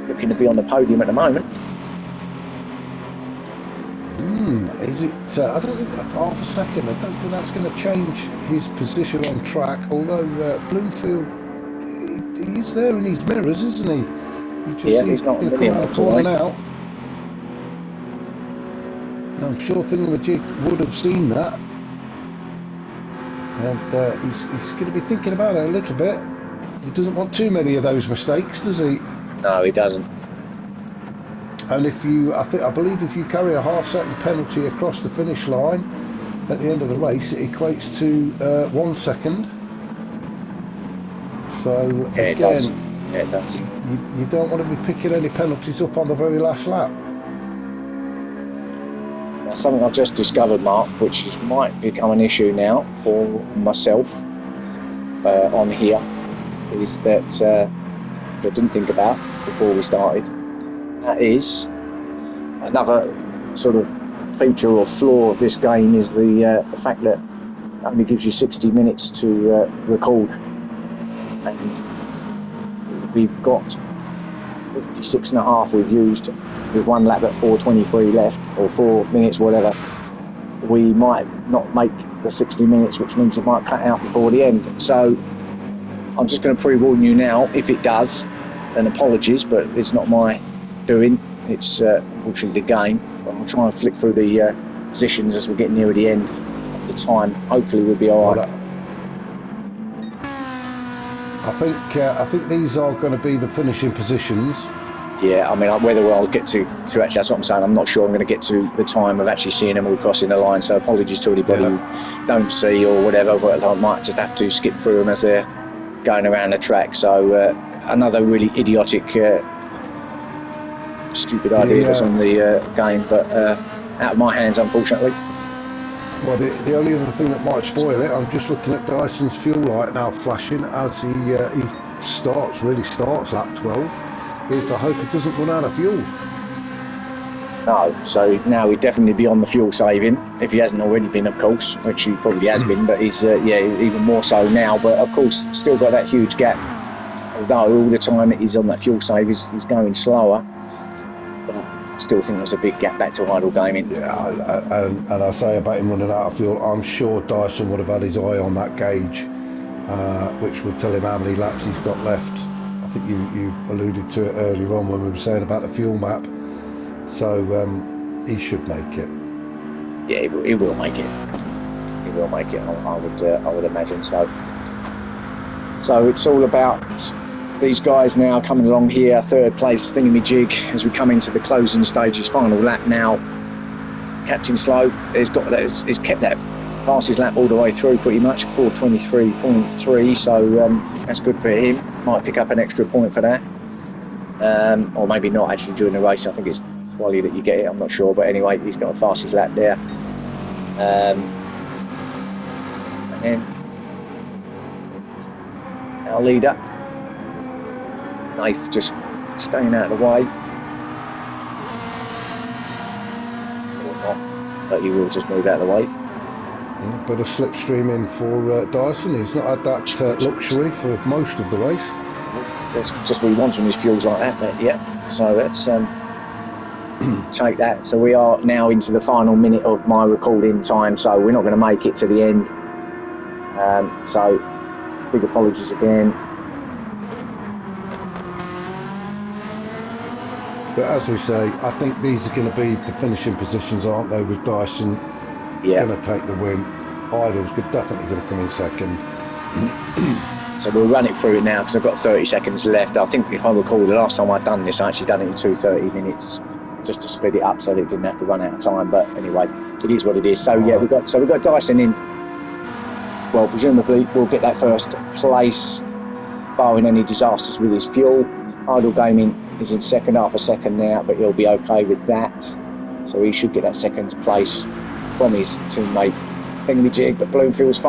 looking to be on the podium at the moment. Is it? I don't think that's half a second. I don't think that's going to change his position on track. Although Bloomfield, he's there in his mirrors, isn't he? You just Yeah, see he's he's not a going to come million around the miles corner away. now. I'm sure Thingamajig would have seen that, and he's going to be thinking about it a little bit. He doesn't want too many of those mistakes, does he? No, he doesn't. And I believe if you carry a half-second penalty across the finish line at the end of the race, it equates to 1 second. So Yeah, it does. again, Yeah, it does. you don't want to be picking any penalties up on the very last lap. Now, something I've just discovered, Mark, which might become an issue now for myself on here, is that which I didn't think about before we started. That is another sort of feature or flaw of this game is the fact that it only gives you 60 minutes to record, and we've got 56 and a half we've used with one lap at 4:23 left, or 4 minutes, whatever. We might not make the 60 minutes, which means it might cut out before the end. So I'm just going to pre-warn you now. If it does, then apologies, but it's not my doing. It's unfortunately the game. But I'll try and flick through the positions as we get near the end of the time. Hopefully we'll be all right. I think these are going to be the finishing positions. Yeah, I mean, whether I'll get to actually, that's what I'm saying. I'm not sure I'm going to get to the time of actually seeing them all crossing the line. So apologies to anybody who don't see or whatever, but I might just have to skip through them as they're going around the track. So another really idiotic, stupid idea that's on the game, but out of my hands, unfortunately. Well, the only other thing that might spoil it, I'm just looking at Dyson's fuel light now flashing as he really starts lap 12, is I hope he doesn't run out of fuel. No, so now he'd definitely be on the fuel saving, if he hasn't already been, of course, which he probably has been, but he's, even more so now. But of course, still got that huge gap, although all the time that he's on that fuel save, he's going slower. But I still think there's a big gap back to idle gaming. Yeah, and I say about him running out of fuel, I'm sure Dyson would have had his eye on that gauge, which would tell him how many laps he's got left. I think you alluded to it earlier on when we were saying about the fuel map. So he should make it. Yeah, he will make it. He will make it. I would imagine so. So it's all about these guys now coming along here. Third place Thingamajig as we come into the closing stages. Final lap now. Captain Slow he's kept that fastest lap all the way through pretty much, 4:23.3. So that's good for him. Might pick up an extra point for that, or maybe not actually during the race. I think it's quality that you get it. I'm not sure, but anyway, he's got a fastest lap there. And then our leader, Nath, just staying out of the way. Or not, but he will just move out of the way. Bit of slipstream in for Dyson. He's not had that luxury for most of the race. That's just what he wants from his fuels like that, mate. Yeah. So that's take that. So we are now into the final minute of my recording time. So we're not going to make it to the end. So big apologies again. But as we say, I think these are going to be the finishing positions, aren't they? With Dyson going to take the win. Idle's definitely going to come in second. So we'll run it through it now because I've got 30 seconds left. I think if I recall, the last time I'd done this, I actually done it in 2:30 minutes, just to speed it up so that it didn't have to run out of time. But anyway, it is what it is. So yeah, we've got Dyson in. Well, presumably we'll get that first place, barring any disasters with his fuel. Idle Gaming is in second, half a second now, but he'll be okay with that. So he should get that second place from his teammate Thingamajig, but Bloomfield's fine.